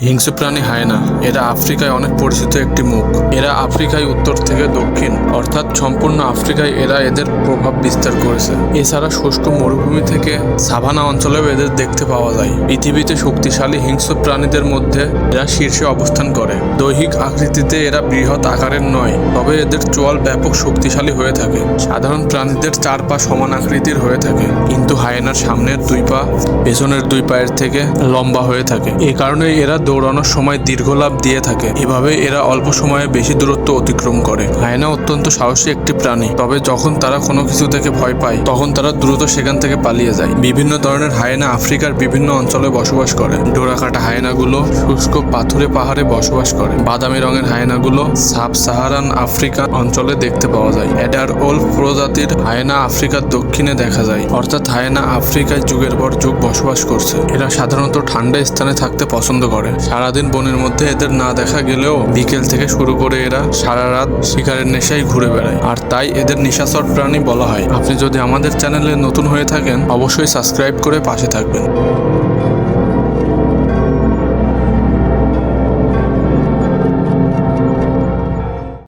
হিংস্র প্রাণী হায়েনা। এরা আফ্রিকায় অনেক পরিচিত একটি মুখ। এরা আফ্রিকায় উত্তর থেকে দক্ষিণ অর্থাৎ সম্পূর্ণ আফ্রিকায় এরা এদের প্রভাব বিস্তার করেছে। এছাড়া শুষ্ক মরুভূমি থেকে সাভানা অঞ্চলেও এদের দেখতে পাওয়া যায়। পৃথিবীতে শক্তিশালী হিংস্র প্রাণীদের মধ্যে এরা শীর্ষে অবস্থান করে। দৈহিক আকৃতিতে এরা বৃহৎ আকারের নয়, তবে এদের চোয়াল ব্যাপক শক্তিশালী হয়ে থাকে। সাধারণ প্রাণীদের 4 পা সমান আকৃতির হয়ে থাকে, কিন্তু হায়েনার সামনের 2 পা পেছনের 2 পায়ের থেকে লম্বা হয়ে থাকে। এ কারণে এরা দৌড়ানোর সময় দীর্ঘ লাফ দিয়ে থাকে। এভাবে এরা অল্প সময়ে বেশি দূরত্ব অতিক্রম করে। হায়েনা অত্যন্ত সাহসী একটি প্রাণী, তবে যখন তারা কোনো কিছু থেকে ভয় পায় তখন তারা দ্রুত সেখান থেকে পালিয়ে যায়। বিভিন্ন ধরনের হায়েনা আফ্রিকার বিভিন্ন অঞ্চলে বসবাস করে। ডোরাকাটা হায়েনাগুলো শুষ্ক পাথুরে পাহাড়ে বসবাস করে। বাদামি রঙের হায়েনাগুলো সাব সাহারান আফ্রিকা অঞ্চলে দেখতে পাওয়া যায়। অ্যাডার ওলফ প্রজাতির হায়েনা আফ্রিকার দক্ষিণে দেখা যায়, অর্থাৎ হায়েনা আফ্রিকায় যুগের পর যুগ বসবাস করছে। এরা সাধারণত ঠান্ডা স্থানে থাকতে পছন্দ করে। সারাদিন বনের মধ্যে এদের না দেখা গেলেও বিকেল থেকে শুরু করে এরা সারা রাত শিকারের নেশায় ঘুরে বেড়ায়, আর তাই এদের নিশাচর প্রাণী বলা হয়। আপনি যদি আমাদের চ্যানেলে নতুন হয়ে থাকেন অবশ্যই সাবস্ক্রাইব করে পাশে থাকবেন।